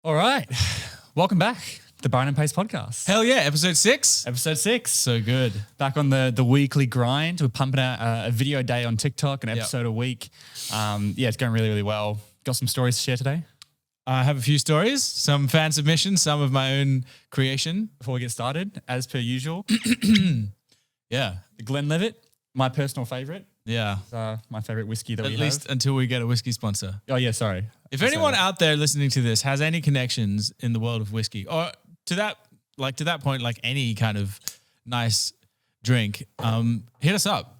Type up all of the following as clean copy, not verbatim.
All right. Welcome back to the Byron and Pace podcast. Hell yeah, episode 6. Episode 6. So good. Back on the weekly grind. We're pumping out a video a day on TikTok, an episode a week. It's going really, really well. Got some stories to share today? I have a few stories, some fan submissions, some of my own creation. Before we get started, as per usual, Yeah. the Glenlivet, my personal favourite. Yeah. My favourite whiskey that At least until we get a whiskey sponsor. Oh, yeah, sorry. If anyone out there listening to this has any connections in the world of whiskey or to that point, like any kind of nice drink, hit us up.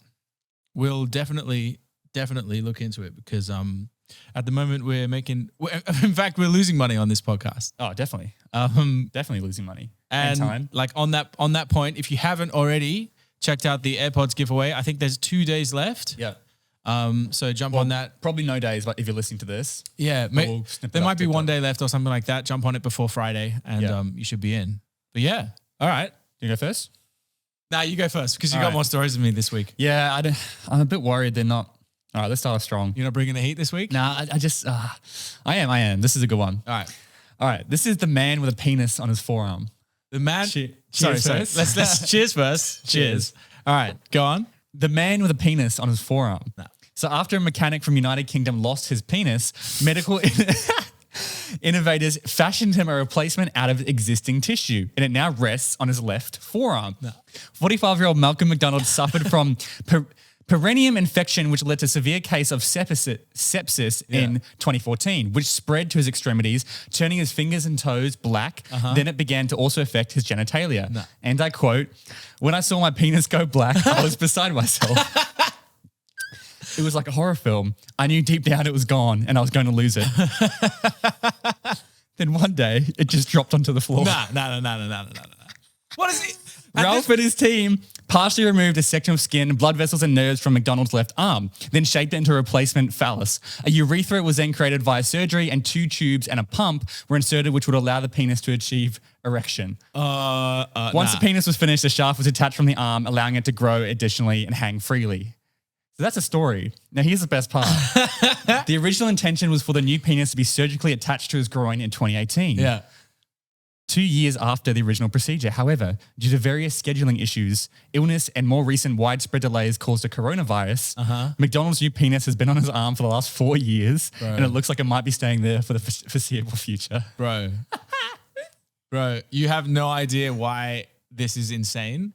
We'll definitely look into it because at the moment we're losing money on this podcast. Oh, definitely. Definitely losing money. And time. like on that point, if you haven't already checked out the AirPods giveaway, I think there's 2 days left. Yeah. So jump on that. Probably no days, but if you're listening to this. Yeah. We'll snip it There up might be TikTok. 1 day left or something like that. Jump on it before Friday and you should be in. But yeah. All right. You go first? Nah, you go first because you All got right. more stories than me this week. Yeah, I'm a bit worried they're not. All right, let's start off strong. You're not bringing the heat this week? Nah, I am. This is a good one. All right. This is the man with a penis on his forearm. The man. Cheers Sorry. first. Let's cheers first. Cheers. All right. Go on. The man with a penis on his forearm. No. So after a mechanic from United Kingdom lost his penis, medical innovators fashioned him a replacement out of existing tissue, and it now rests on his left forearm. 45-year-old Malcolm McDonald suffered from perineum infection, which led to a severe case of sepsis in 2014, which spread to his extremities, turning his fingers and toes black. Then it began to also affect his genitalia. And I quote, "When I saw my penis go black, I was beside myself." It was like a horror film. I knew deep down it was gone and I was going to lose it. Then one day, it just dropped onto the floor. No. What is it? Ralph and his team partially removed a section of skin, blood vessels and nerves from McDonald's left arm, then shaped it into a replacement phallus. A urethra was then created via surgery and 2 tubes and a pump were inserted which would allow the penis to achieve erection. Once the penis was finished, the shaft was attached from the arm, allowing it to grow additionally and hang freely. So that's a story. Now here's the best part. The original intention was for the new penis to be surgically attached to his groin in 2018. Yeah. 2 years after the original procedure. However, due to various scheduling issues, illness, and more recent widespread delays caused a coronavirus, McDonald's new penis has been on his arm for the last 4 years, and it looks like it might be staying there for the foreseeable future. Bro, you have no idea why this is insane.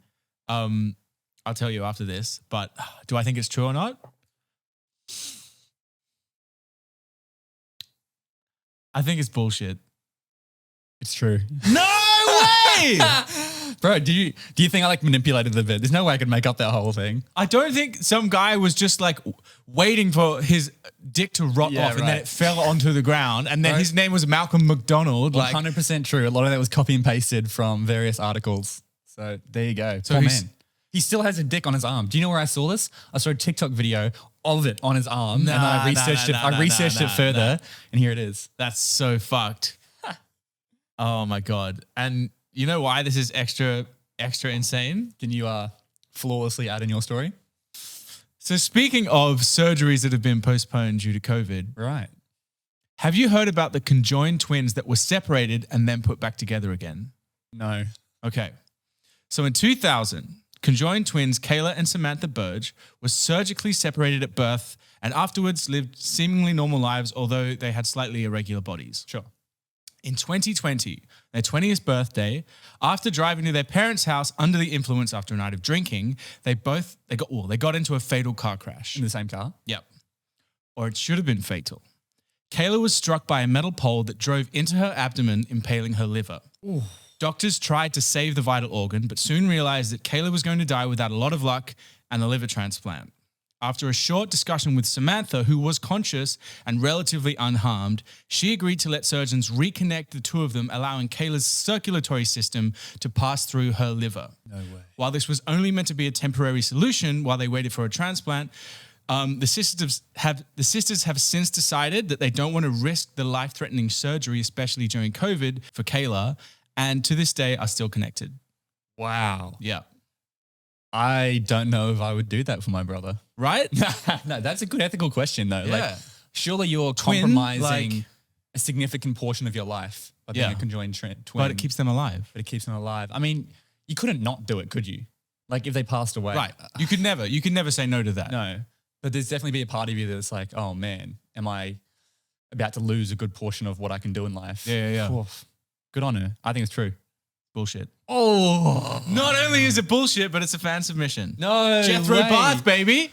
I'll tell you after this, but do I think it's true or not? I think it's bullshit. It's true. No way! Bro, do you think I manipulated the bit? There's no way I could make up that whole thing. I don't think some guy was just waiting for his dick to rot off and then right. it fell onto the ground and then his name was Malcolm McDonald. 100% true. A lot of that was copy and pasted from various articles. So there you go. So Poor man. He still has a dick on his arm. Do you know where I saw this? I saw a TikTok video of it on his arm, and then I researched it further, and here it is. That's so fucked. Oh my God. And you know why this is extra insane? Can you flawlessly add in your story? So speaking of surgeries that have been postponed due to COVID, Right. have you heard about the conjoined twins that were separated and then put back together again? No. Okay. So in 2000, conjoined twins Kayla and Samantha Burge were surgically separated at birth and afterwards lived seemingly normal lives, although they had slightly irregular bodies. Sure. In 2020, their 20th birthday, after driving to their parents' house under the influence after a night of drinking, they got into a fatal car crash. In the same car? Yep. Or it should have been fatal. Kayla was struck by a metal pole that drove into her abdomen, impaling her liver. Ooh. Doctors tried to save the vital organ, but soon realized that Kayla was going to die without a lot of luck and a liver transplant. After a short discussion with Samantha, who was conscious and relatively unharmed, she agreed to let surgeons reconnect the two of them, allowing Kayla's circulatory system to pass through her liver. No way. While this was only meant to be a temporary solution while they waited for a transplant, the sisters have since decided that they don't want to risk the life-threatening surgery, especially during COVID, for Kayla, and to this day are still connected. Wow. Yeah. I don't know if I would do that for my brother. Right? No, that's a good ethical question though. Yeah. Surely you're Twin, compromising a significant portion of your life by being Yeah. a conjoined twin. But it keeps them alive. But it keeps them alive. I mean, you couldn't not do it, could you? Like if they passed away. Right. You could never say no to that. No. But there's definitely be a part of you that's like, oh man, am I about to lose a good portion of what I can do in life? Yeah. Oof. Good on her. I think it's true. Bullshit. Oh. Not only is it bullshit, but it's a fan submission. No Jethro way. Barth, baby.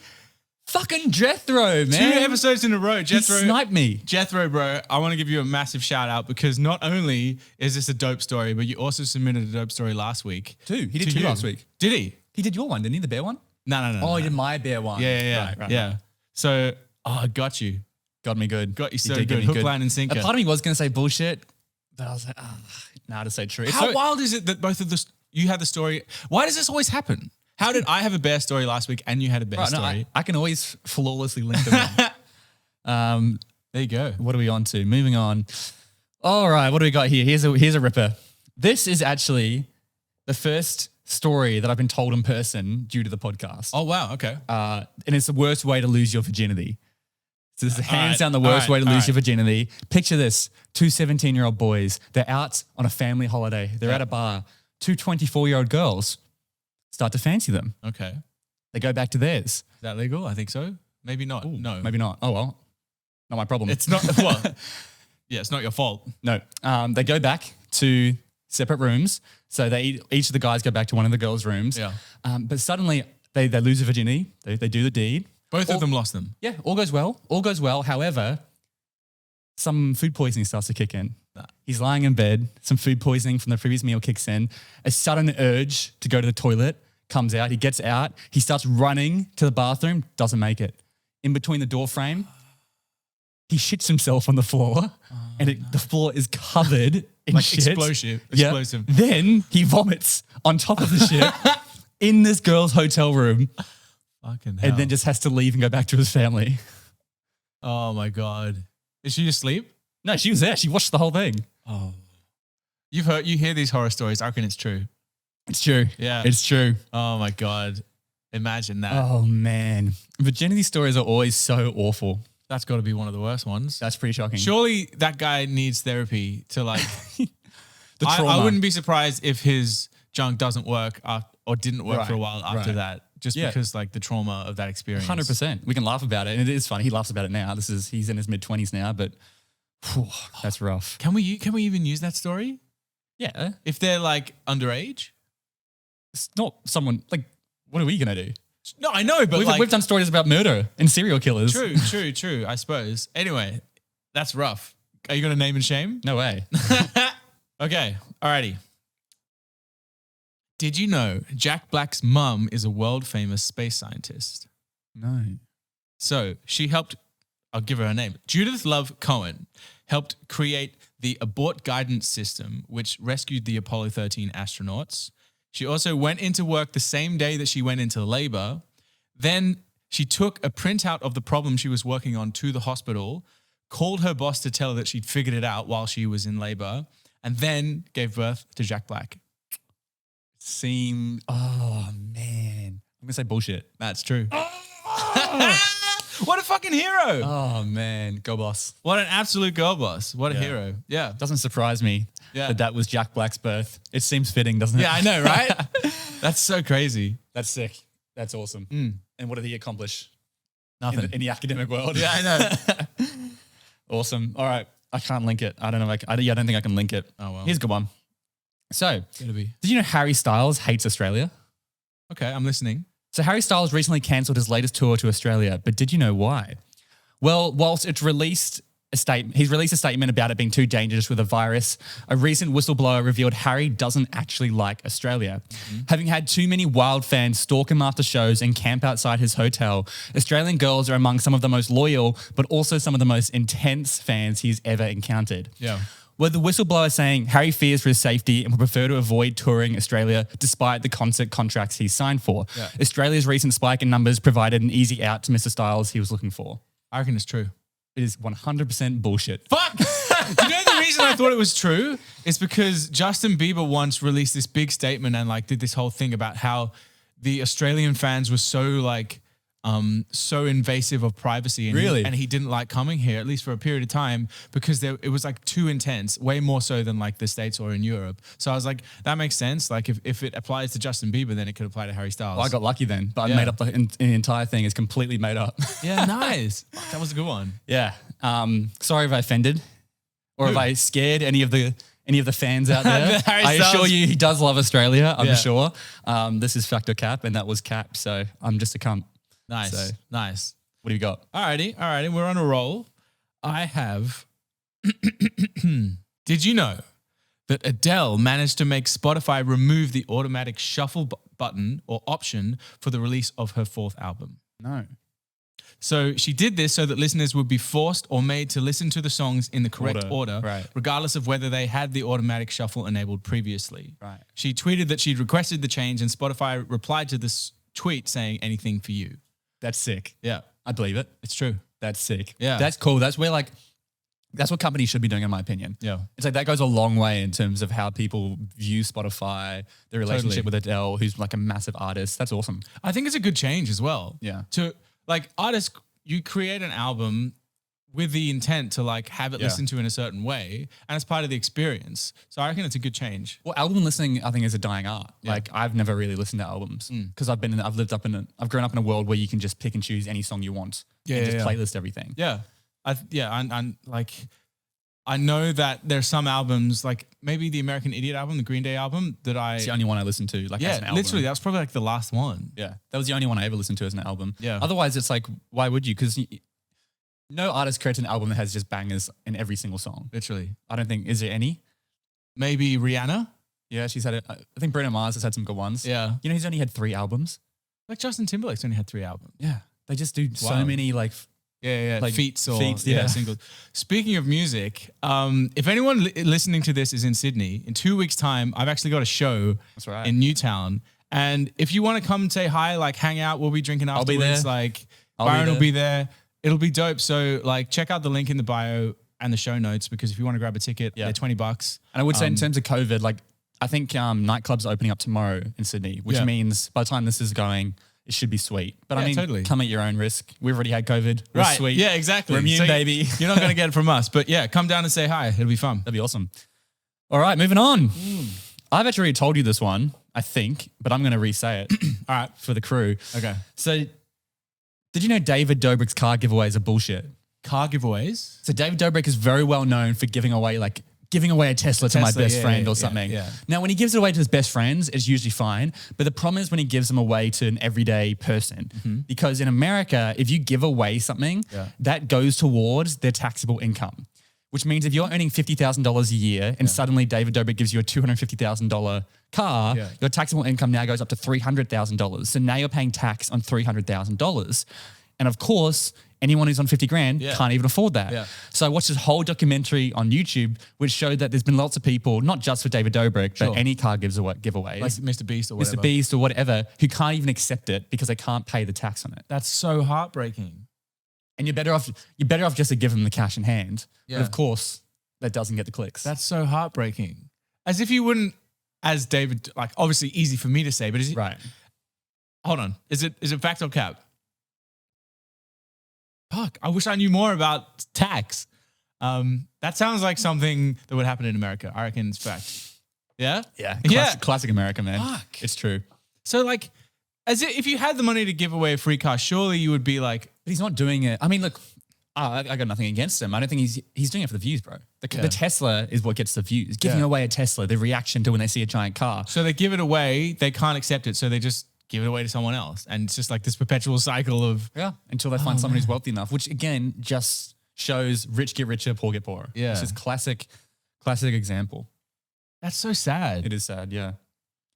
Fucking Jethro, man. 2 episodes in a row. He Jethro sniped me. Jethro, bro, I want to give you a massive shout out because not only is this a dope story, but you also submitted a dope story last week. He did to two you. last week. Did he? He did your one, didn't he? The bear one? No. Oh, no. he did my bear one. Yeah. Right. So, I got you. Got me good. Got you He so did get good. me Hook, line, and sinker. A part of me was going to say bullshit, but I was like, nah, to say true. It's How so- wild is it that both of you had the story? Why does this always happen? How did I have a bear story last week and you had a bear Right, no, story? I can always flawlessly link them in. There you go. What are we on to? Moving on. All right, what do we got here? Here's a ripper. This is actually the first story that I've been told in person due to the podcast. Oh, wow. Okay. And it's the worst way to lose your virginity. So this is hands right, down the worst all way to right, lose all your virginity. Picture this, 2 17-year-old boys. They're out on a family holiday. They're at a bar. 2 24-year-old girls start to fancy them. Okay. They go back to theirs. Is that legal? I think so. Maybe not. No. Maybe not. Oh, well, not my problem. It's not. Well, yeah, it's not your fault. No. They go back to separate rooms. So each of the guys go back to one of the girls' rooms. Yeah. But suddenly they lose their virginity. They do the deed. Both of them lost them. Yeah, all goes well. All goes well. However, some food poisoning starts to kick in. He's lying in bed. Some food poisoning from the previous meal kicks in. A sudden urge to go to the toilet comes out. He gets out. He starts running to the bathroom. Doesn't make it. In between the door frame, he shits himself on the floor, and the floor is covered in Like shit. explosive. Yeah. Explosive. Then he vomits on top of the shit in this girl's hotel room, Fucking hell. and then just has to leave and go back to his family. Oh my God. Is she asleep? No, she was there. She watched the whole thing. Oh. You hear these horror stories. I reckon it's true. It's true. Yeah. It's true. Oh my God. Imagine that. Oh, man. Virginity stories are always so awful. That's got to be one of the worst ones. That's pretty shocking. Surely that guy needs therapy to like. The trauma. I wouldn't be surprised if his junk doesn't work or didn't work for a Right, while after right. that, just Yeah. because like the trauma of that experience. 100%. We can laugh about it. And it is funny. He laughs about it now. He's in his mid-20s now, but whew, that's rough. Can we even use that story Yeah. if they're like underage? It's not someone, like, what are we going to do? No, I know, but We've done stories about murder and serial killers. True. I suppose. Anyway, that's rough. Are you going to name and shame? No way. Okay. Alrighty. Did you know Jack Black's mum is a world famous space scientist? No. So she helped, I'll give her name. Judith Love Cohen helped create the abort guidance system, which rescued the Apollo 13 astronauts. She also went into work the same day that she went into labor. Then she took a printout of the problem she was working on to the hospital, called her boss to tell her that she'd figured it out while she was in labor, and then gave birth to Jack Black. Oh, man. I'm going to say bullshit. That's true. What a fucking hero. Oh, man. Go boss. What an absolute girl boss. What a Yeah. hero. Yeah. Doesn't surprise me that was Jack Black's birth. It seems fitting, doesn't it? Yeah, I know, right? That's so crazy. That's sick. That's awesome. And what did he accomplish Nothing. in the academic world? Yeah, I know. Awesome. All right. I can't link it. I don't know. I don't think I can link it. Oh, well. Here's a good one. So, Gonna be. did you know Harry Styles hates Australia? Okay, I'm listening. So Harry Styles recently cancelled his latest tour to Australia, but did you know why? Well, whilst he's released a statement about it being too dangerous with a virus. A recent whistleblower revealed Harry doesn't actually like Australia. Having had too many wild fans stalk him after shows and camp outside his hotel, Australian girls are among some of the most loyal, but also some of the most intense fans he's ever encountered. Yeah. With the whistleblower saying Harry fears for his safety and would prefer to avoid touring Australia despite the concert contracts he's signed for. Yeah. Australia's recent spike in numbers provided an easy out to Mr. Styles he was looking for. I reckon it's true. It is 100% bullshit. Fuck! Do you know the reason I thought it was true? It's because Justin Bieber once released this big statement and like did this whole thing about how the Australian fans were so like so invasive of privacy. And Really? and he didn't like coming here, at least for a period of time, because it was like too intense, way more so than like the States or in Europe. So I was like, that makes sense. Like if it applies to Justin Bieber, then it could apply to Harry Styles. Well, I got lucky then, but I made up the entire thing is completely made up. Yeah, nice. That was a good one. Yeah. Sorry if I offended or if I scared any of the fans out there. I assure you he does love Australia, I'm sure. This is fact or cap, and that was cap, so I'm just a cunt. Nice. So, nice. what do you got? Alrighty. We're on a roll. I have. Did you know that Adele managed to make Spotify remove the automatic shuffle button or option for the release of her 4th album? No. So she did this so that listeners would be forced or made to listen to the songs in the correct order, regardless of whether they had the automatic shuffle enabled previously. Right. She tweeted that she'd requested the change, and Spotify replied to this tweet saying, "Anything for you." That's sick. Yeah. I believe it. It's true. That's sick. Yeah. That's cool. That's where that's what companies should be doing, in my opinion. Yeah. It's like that goes a long way in terms of how people view Spotify, their relationship with Adele, who's like a massive artist. That's awesome. I think it's a good change as well. Yeah. To like artists, you create an album with the intent to like have it listened to in a certain way, and it's part of the experience. So I reckon it's a good change. Well, album listening, I think, is a dying art. Yeah. Like I've never really listened to albums because I've grown up in a world where you can just pick and choose any song you want and just playlist everything. Yeah. I'm like, I know that there's some albums, like maybe the American Idiot album, the Green Day album, it's the only one I listened to. Like, as an album. Literally, that was probably like the last one. Yeah, that was the only one I ever listened to as an album. Yeah. Otherwise, it's like, why would you? Because no artist creates an album that has just bangers in every single song. Literally, I don't think. Is there any? Maybe Rihanna. Yeah, she's had it. I think Bruno Mars has had some good ones. Yeah, you know, he's only had 3 albums. Like Justin Timberlake's only had 3 albums. Yeah, they just do so many like. Yeah, like feats, singles. Speaking of music, if anyone listening to this is in Sydney, in 2 weeks' time, I've actually got a show in Newtown. And if you want to come and say hi, like hang out, we'll be drinking afterwards. I'll be there. Like Byron will be there. It'll be dope. So like check out the link in the bio and the show notes, because if you want to grab a ticket, they're $20. And I would say in terms of COVID, like I think nightclubs are opening up tomorrow in Sydney, which means by the time this is going, it should be sweet. But I mean, totally. Come at your own risk. We've already had COVID. We're sweet. Yeah, exactly. We're immune, baby. You're not going to get it from us. But yeah, come down and say hi. It'll be fun. That'd be awesome. All right, moving on. I've actually already told you this one, I think, but I'm going to re-say it. All right, for the crew. Okay. So did you know David Dobrik's car giveaways are bullshit? Car giveaways? So David Dobrik is very well known for giving away a Tesla to my best friend or something. Yeah. Now, when he gives it away to his best friends, it's usually fine. But the problem is when he gives them away to an everyday person. Because in America, if you give away something, that goes towards their taxable income. Which means if you're earning $50,000 a year and suddenly David Dobrik gives you a $250,000 car, your taxable income now goes up to $300,000. So now you're paying tax on $300,000. And of course, anyone who's on 50 grand can't even afford that. Yeah. So I watched this whole documentary on YouTube which showed that there's been lots of people, not just for David Dobrik, but any car giveaways. Like Mr. Beast or whatever. Mr. Beast or whatever, who can't even accept it because they can't pay the tax on it. That's so heartbreaking. And you're better off just to give them the cash in hand. Yeah. But of course, that doesn't get the clicks. That's so heartbreaking. As if you wouldn't, as David, like obviously easy for me to say, but is it right? Hold on. Is it fact or cap? Fuck, I wish I knew more about tax. That sounds like something that would happen in America. I reckon it's fact. Yeah? Yeah. Classic America, man. Fuck. It's true. So like, if you had the money to give away a free car, surely you would be like... But he's not doing it. I mean, look, I got nothing against him. I don't think he's doing it for the views, bro. The Tesla is what gets the views. Giving away a Tesla, the reaction to when they see a giant car. So they give it away, they can't accept it, so they just give it away to someone else. And it's just like this perpetual cycle of... Yeah, until they find someone who's wealthy enough, which again just shows rich get richer, poor get poorer. Yeah. This is classic example. That's so sad. It is sad, yeah.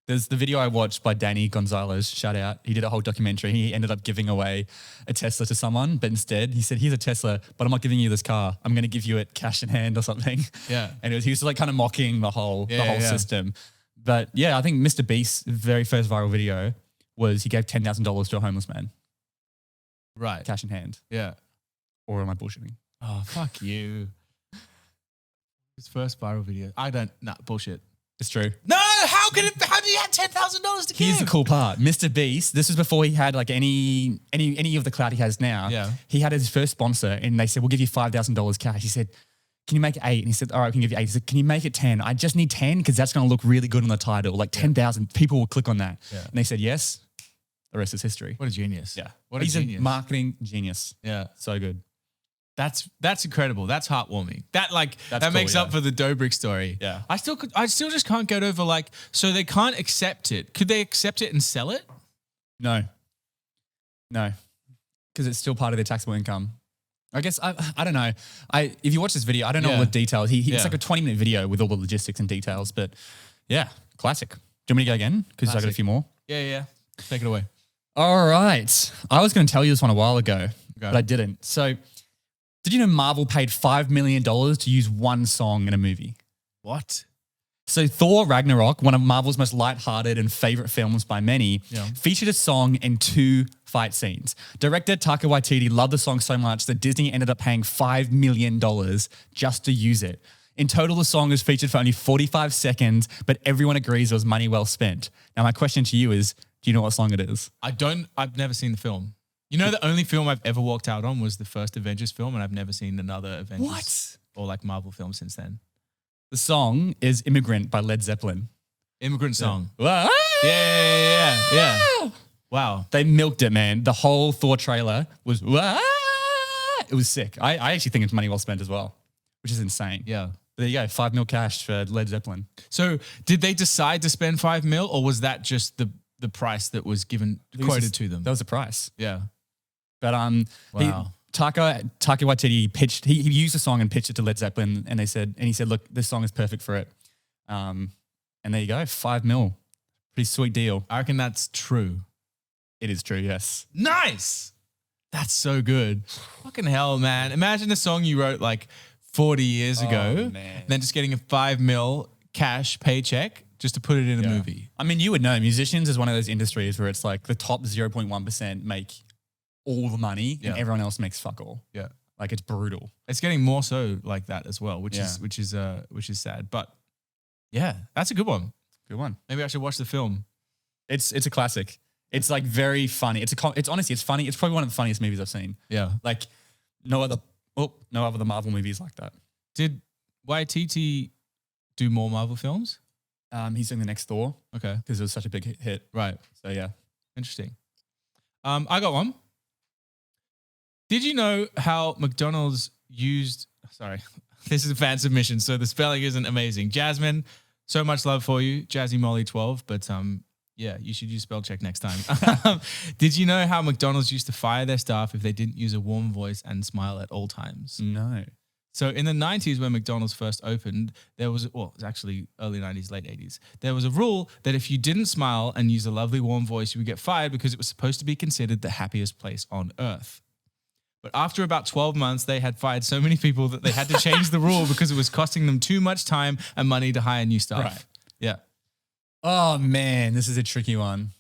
There's the video I watched by Danny Gonzalez, shout out. He did a whole documentary. He ended up giving away a Tesla to someone, but instead he said, here's a Tesla, but I'm not giving you this car. I'm going to give you it cash in hand or something. Yeah. And he was like kind of mocking the whole system. But yeah, I think Mr. Beast's very first viral video was he gave $10,000 to a homeless man. Right. Cash in hand. Yeah. Or am I bullshitting? Oh, fuck you. His first viral video. Bullshit. It's true. No, how do you have $10,000 to give? Here's the cool part. Mr. Beast, this was before he had like any of the clout he has now. Yeah. He had his first sponsor and they said, we'll give you $5,000 cash. He said, can you make it 8? And he said, all right, we can give you 8. He said, can you make it 10? I just need 10 because that's going to look really good on the title. Like 10,000 people will click on that. Yeah. And they said, yes. The rest is history. What a genius. Yeah. What a He's genius. a marketing genius. Yeah. So good. That's incredible. That's heartwarming. That Cool, makes yeah. up for the Dobrik story. Yeah. I still just can't get over so they can't accept it. Could they accept it and sell it? No. Because it's still part of their taxable income. I guess, I don't know. If you watch this video, I don't know all the details. It's like a 20-minute video with all the logistics and details, but yeah, classic. Do you want me to go again? Because I got a few more. Yeah. Take it away. All right. I was going to tell you this one a while ago, but I didn't. So did you know Marvel paid $5 million to use one song in a movie? What? So Thor Ragnarok, one of Marvel's most lighthearted and favorite films by many, featured a song in 2 fight scenes. Director Taika Waititi loved the song so much that Disney ended up paying $5 million just to use it. In total, the song was featured for only 45 seconds, but everyone agrees it was money well spent. Now, my question to you is, do you know what song it is? I've never seen the film. You know, the only film I've ever walked out on was the first Avengers film, and I've never seen another Avengers or like Marvel film since then. The song is Immigrant by Led Zeppelin. Immigrant song. Yeah. Yeah. Wow. They milked it, man. The whole Thor trailer was, it was sick. I actually think it's money well spent as well, which is insane. Yeah. But there you go, $5 million cash for Led Zeppelin. So did they decide to spend $5 million, or was that just the price that was quoted to them? That was the price. Yeah. But wow. Taika Waititi pitched. He used the song and pitched it to Led Zeppelin, and he said, "Look, this song is perfect for it." And there you go, $5 million, pretty sweet deal. I reckon that's true. It is true, yes. Nice. That's so good. Fucking hell, man! Imagine a song you wrote like 40 years ago, man. then just getting a $5 million cash paycheck just to put it in a movie. I mean, you would know. Musicians is one of those industries where it's like the top 0.1% make all the money and everyone else makes fuck all. Yeah. Like it's brutal. It's getting more so like that as well, which is sad. But yeah, that's a good one. Good one. Maybe I should watch the film. It's a classic. It's like very funny. It's honestly, it's funny. It's probably one of the funniest movies I've seen. Yeah. Like no other Marvel movies like that. Did Waititi do more Marvel films? He's doing the next Thor. Okay. Because it was such a big hit. Right. So yeah. Interesting. I got one. Did you know how McDonald's used, this is a fan submission, so the spelling isn't amazing. Jasmine, so much love for you. Jazzy Molly 12, but yeah, you should use spell check next time. Did you know how McDonald's used to fire their staff if they didn't use a warm voice and smile at all times? No. So in the 90s when McDonald's first opened, there was, well, it's actually early 90s, late 80s. There was a rule that if you didn't smile and use a lovely warm voice, you would get fired because it was supposed to be considered the happiest place on earth. But after about 12 months, they had fired so many people that they had to change the rule because it was costing them too much time and money to hire new staff. Right. Yeah. Oh man, this is a tricky one.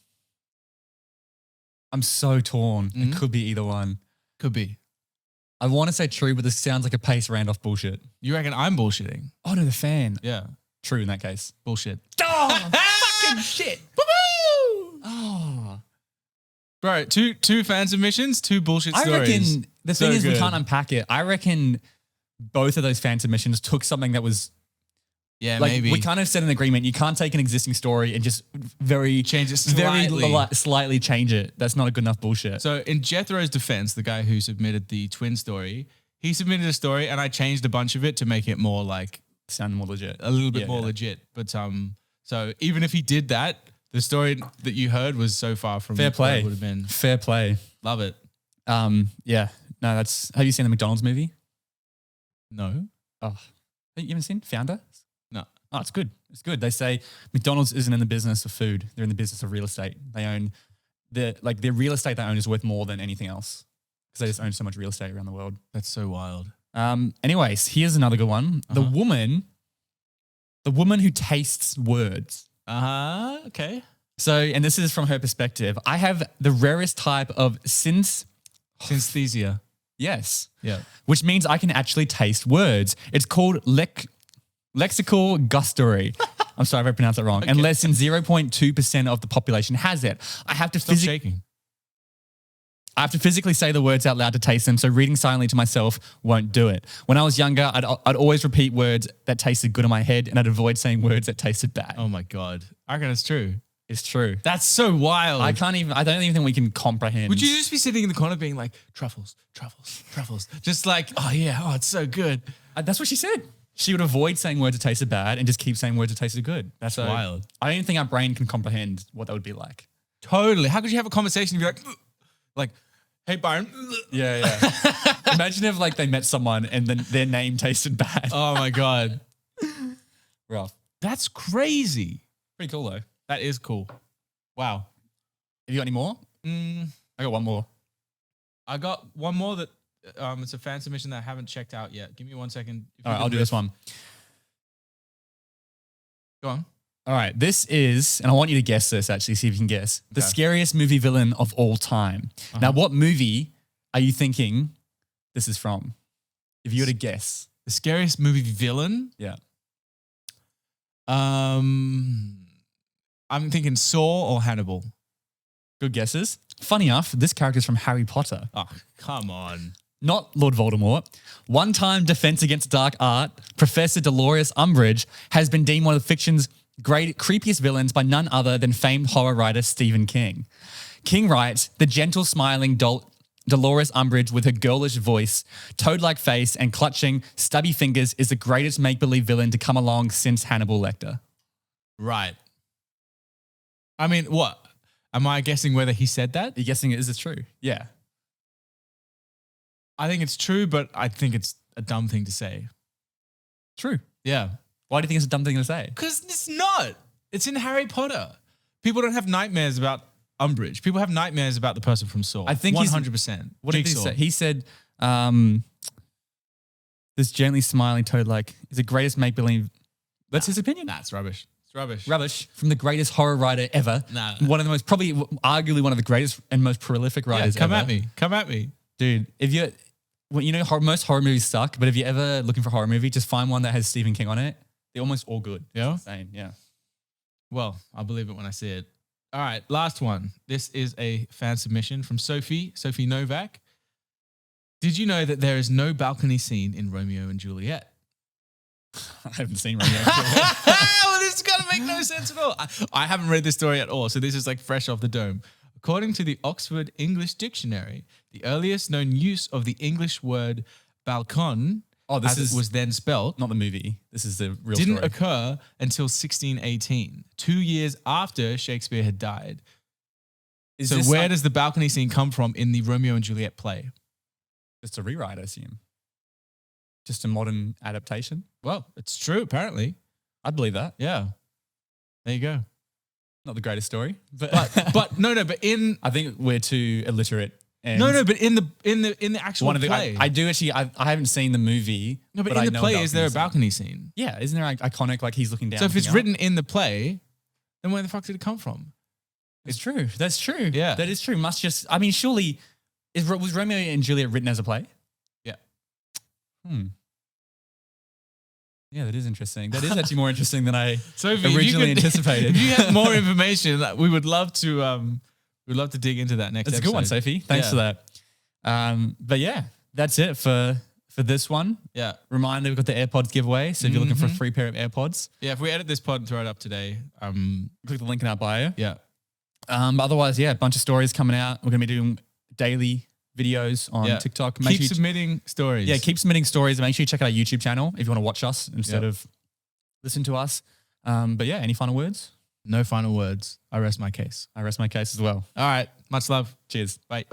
I'm so torn. It could be either one. Could be. I want to say true, but this sounds like a Pace Randolph bullshit. You reckon I'm bullshitting? Oh no, the fan. Yeah. True in that case. Bullshit. Oh, fucking shit. Woo-hoo! Oh. Bro, two fan submissions, 2 bullshit stories. I reckon the thing is good. we can't unpack it. I reckon both of those fan submissions took something that was like maybe. we kind of set an agreement. You can't take an existing story and just Change it slightly. slightly change it. That's not a good enough bullshit. So in Jethro's defense, the guy who submitted the twin story, he submitted a story and I changed a bunch of it to make it more like sound more legit. A little bit more legit. But so even if he did that, the story that you heard was so far from fair play. It would have been. Fair play. Love it. Yeah. No, have you seen the McDonald's movie? No. Oh. You haven't seen Founder? No. Oh, it's good. It's good. They say McDonald's isn't in the business of food. They're in the business of real estate. They own their real estate they own is worth more than anything else because they just own so much real estate around the world. That's so wild. Anyways, here's another good one. The woman who tastes words. Okay. So, and this is from her perspective. I have the rarest type of synesthesia. Yes. Yeah. Which means I can actually taste words. It's called lexical gustory. I'm sorry if I pronounced that wrong. And less than 0.2% of the population has it. I have to shaking. I have to physically say the words out loud to taste them, so reading silently to myself won't do it. When I was younger, I'd always repeat words that tasted good in my head, and I'd avoid saying words that tasted bad. Oh my God. I reckon it's true. It's true. That's so wild. I don't even think we can comprehend. Would you just be sitting in the corner being like, truffles, truffles, truffles? Just like, oh yeah, oh, it's so good. That's what she said. She would avoid saying words that tasted bad and just keep saying words that tasted good. That's wild. I don't think our brain can comprehend what that would be like. Totally. How could you have a conversation and be like, hey, Byron. Yeah. Imagine if like they met someone and then their name tasted bad. Oh my God. Rough. That's crazy. Pretty cool though. That is cool. Wow. Have you got any more? I got one more. I got one more that it's a fan submission that I haven't checked out yet. Give me 1 second. All right, I'll do this one. Go on. All right, this is, and I want you to guess this actually, see if you can guess. The scariest movie villain of all time. Now, what movie are you thinking this is from? If you were to guess. The scariest movie villain? Yeah. I'm thinking Saw or Hannibal. Good guesses. Funny enough, this character's from Harry Potter. Oh, come on. Not Lord Voldemort. One-time Defense Against Dark Art, Professor Dolores Umbridge has been deemed one of fiction's creepiest villains by none other than famed horror writer Stephen King. King writes, the gentle smiling Dolores Umbridge with her girlish voice, toad-like face and clutching stubby fingers is the greatest make-believe villain to come along since Hannibal Lecter. Right. I mean, what? Am I guessing whether he said that? You're guessing is it true? Yeah. I think it's true, but I think it's a dumb thing to say. True. Yeah. Why do you think it's a dumb thing to say? Because it's not. It's in Harry Potter. People don't have nightmares about Umbridge. People have nightmares about the person from Saw. I think 100%. What did he say? He said, this gently smiling toad like is the greatest make-believe. That's his opinion. That's rubbish. It's rubbish. Rubbish from the greatest horror writer ever. Nah. One of the most, probably arguably one of the greatest and most prolific writers come ever. at me. Come at me. Dude, if you, well, you know, most horror movies suck, but if you're ever looking for a horror movie, just find one that has Stephen King on it. They're almost all good. Yeah? Insane, yeah. Well, I'll believe it when I see it. All right, last one. This is a fan submission from Sophie Novak. Did you know that there is no balcony scene in Romeo and Juliet? I haven't seen Romeo and Juliet. Well, this is going to make no sense at all. I haven't read this story at all, so this is like fresh off the dome. According to the Oxford English Dictionary, the earliest known use of the English word balcon, as it was then spelt, not the movie. This is the real didn't story. occur until 1618, 2 years after Shakespeare had died. So where does the balcony scene come from in the Romeo and Juliet play? Just a rewrite, I assume. Just a modern adaptation. Well, it's true, apparently. I'd believe that. Yeah. There you go. Not the greatest story, but but in I think we're too illiterate. And but in the actual one of the play, I do actually. I haven't seen the movie. No, but in the play, is there a balcony scene? Yeah, isn't there iconic? Like he's looking down. So if it's written in the play, then where the fuck did it come from? It's true. That's true. Yeah, that is true. Must just. I mean, surely, was Romeo and Juliet written as a play? Yeah. Yeah, that is interesting. That is actually more interesting than I Sophie, originally anticipated. If you have more information, we would love to. We'd love to dig into that next. That's episode. a good one, Sophie. Thanks for that. But yeah, that's it for this one. Yeah. Reminder, we've got the AirPods giveaway. So if you're looking for a free pair of AirPods. Yeah, if we edit this pod and throw it up today, click the link in our bio. Yeah. But otherwise, yeah, a bunch of stories coming out. We're going to be doing daily videos on TikTok. Keep submitting stories. Yeah, keep submitting stories. Make sure you check out our YouTube channel if you want to watch us instead of listen to us. But yeah, any final words? No final words. I rest my case. I rest my case as well. All right. Much love. Cheers. Bye.